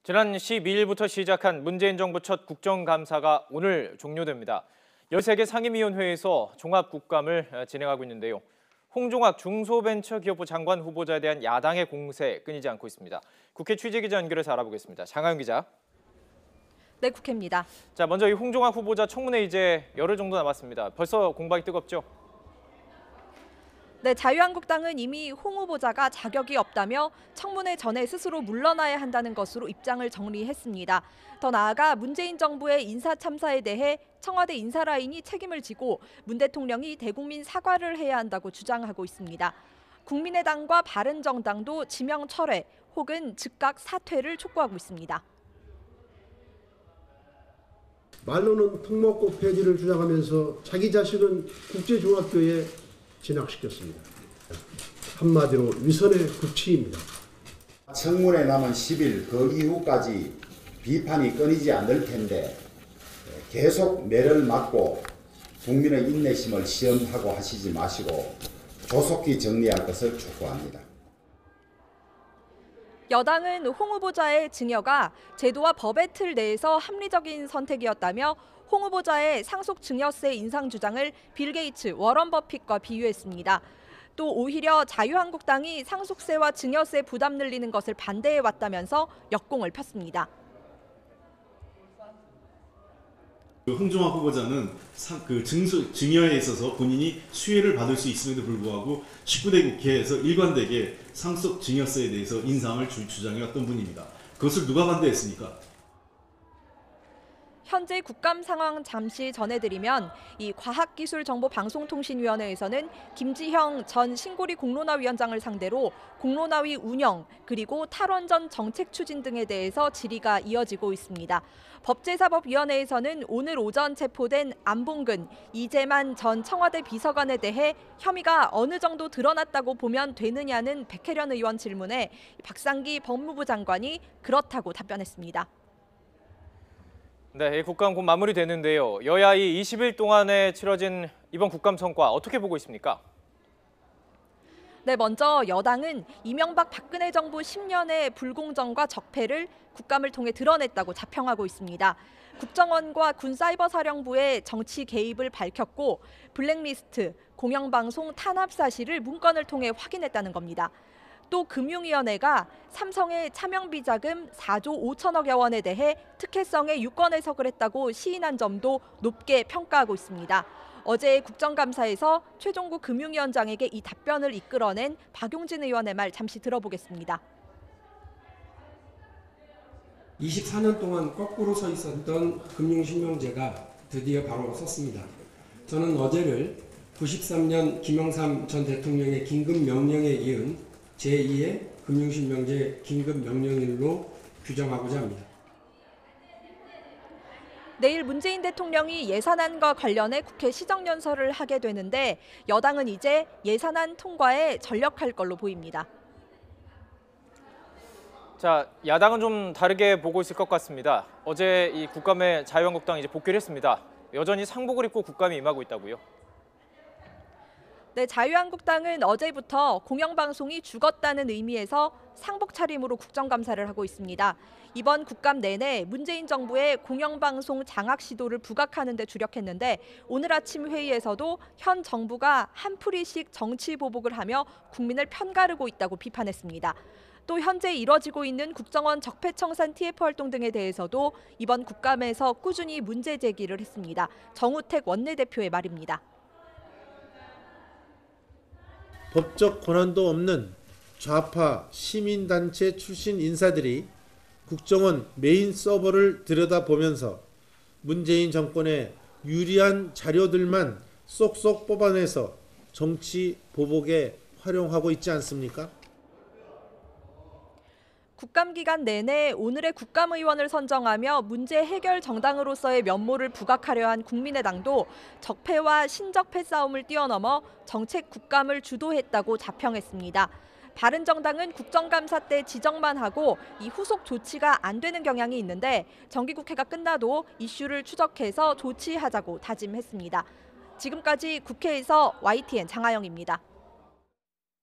지난 12일부터 시작한 문재인 정부 첫 국정감사가 오늘 종료됩니다. 13개 상임위원회에서 종합국감을 진행하고 있는데요. 홍종학 중소벤처기업부 장관 후보자에 대한 야당의 공세 끊이지 않고 있습니다. 국회 취재기자 연결해서 알아보겠습니다. 장하영 기자. 네, 국회입니다. 자, 먼저 이 홍종학 후보자 청문회 이제 열흘 정도 남았습니다. 벌써 공방이 뜨겁죠? 네, 자유한국당은 이미 홍 후보자가 자격이 없다며 청문회 전에 스스로 물러나야 한다는 것으로 입장을 정리했습니다. 더 나아가 문재인 정부의 인사 참사에 대해 청와대 인사라인이 책임을 지고 문 대통령이 대국민 사과를 해야 한다고 주장하고 있습니다. 국민의당과 바른정당도 지명 철회 혹은 즉각 사퇴를 촉구하고 있습니다. 말로는 특목고 폐지를 주장하면서 자기 자식은 국제중학교에 진학시켰습니다. 한마디로 위선의 국치입니다. 청문회 남은 10일 그 이후까지 비판이 끊이지 않을 텐데 계속 매를 맞고 국민의 인내심을 시험하고 하시지 마시고 조속히 정리할 것을 촉구합니다. 여당은 홍 후보자의 증여가 제도와 법의 틀 내에서 합리적인 선택이었다며 홍 후보자의 상속 증여세 인상 주장을 빌 게이츠, 워런 버핏과 비유했습니다. 또 오히려 자유한국당이 상속세와 증여세 부담 늘리는 것을 반대해 왔다면서 역공을 폈습니다. 홍종학 후보자는 증여에 있어서 본인이 수혜를 받을 수 있음에도 불구하고 19대 국회에서 일관되게 상속 증여세에 대해서 인상을 주장해왔던 분입니다. 그것을 누가 반대했습니까? 현재 국감 상황 잠시 전해드리면 이 과학기술정보방송통신위원회에서는 김지형 전 신고리 공론화 위원장을 상대로 공론화위 운영 그리고 탈원전 정책 추진 등에 대해서 질의가 이어지고 있습니다. 법제사법위원회에서는 오늘 오전 체포된 안봉근, 이재만 전 청와대 비서관에 대해 혐의가 어느 정도 드러났다고 보면 되느냐는 백혜련 의원 질문에 박상기 법무부 장관이 그렇다고 답변했습니다. 네, 국감 곧 마무리되는데요. 여야의 20일 동안에 치러진 이번 국감 성과 어떻게 보고 있습니까? 네, 먼저 여당은 이명박 박근혜 정부 10년의 불공정과 적폐를 국감을 통해 드러냈다고 자평하고 있습니다. 국정원과 군사이버사령부의 정치 개입을 밝혔고 블랙리스트, 공영방송 탄압 사실을 문건을 통해 확인했다는 겁니다. 또 금융위원회가 삼성의 차명비자금 4조 5천억여 원에 대해 특혜성의 유권 해석을 했다고 시인한 점도 높게 평가하고 있습니다. 어제 국정감사에서 최종국 금융위원장에게 이 답변을 이끌어낸 박용진 의원의 말 잠시 들어보겠습니다. 24년 동안 거꾸로 서 있었던 금융실명제가 드디어 바로 섰습니다. 저는 어제를 93년 김영삼 전 대통령의 긴급명령에 이은 제2의 금융실명제 긴급명령일로 규정하고자 합니다. 내일 문재인 대통령이 예산안과 관련해 국회 시정연설을 하게 되는데 여당은 이제 예산안 통과에 전력할 걸로 보입니다. 자, 야당은 좀 다르게 보고 있을 것 같습니다. 어제 이 국감에 자유한국당이 이제 복귀를 했습니다. 여전히 상복을 입고 국감에 임하고 있다고요? 네, 자유한국당은 어제부터 공영방송이 죽었다는 의미에서 상복 차림으로 국정감사를 하고 있습니다. 이번 국감 내내 문재인 정부의 공영방송 장악 시도를 부각하는 데 주력했는데 오늘 아침 회의에서도 현 정부가 한풀이식 정치 보복을 하며 국민을 편가르고 있다고 비판했습니다. 또 현재 이뤄지고 있는 국정원 적폐청산 TF 활동 등에 대해서도 이번 국감에서 꾸준히 문제 제기를 했습니다. 정우택 원내대표의 말입니다. 법적 권한도 없는 좌파 시민단체 출신 인사들이 국정원 메인 서버를 들여다보면서 문재인 정권의 유리한 자료들만 쏙쏙 뽑아내서 정치 보복에 활용하고 있지 않습니까? 국감 기간 내내 오늘의 국감의원을 선정하며 문제 해결 정당으로서의 면모를 부각하려 한 국민의당도 적폐와 신적폐 싸움을 뛰어넘어 정책 국감을 주도했다고 자평했습니다. 바른정당은 국정감사 때 지적만 하고 이 후속 조치가 안 되는 경향이 있는데 정기국회가 끝나도 이슈를 추적해서 조치하자고 다짐했습니다. 지금까지 국회에서 YTN 장하영입니다.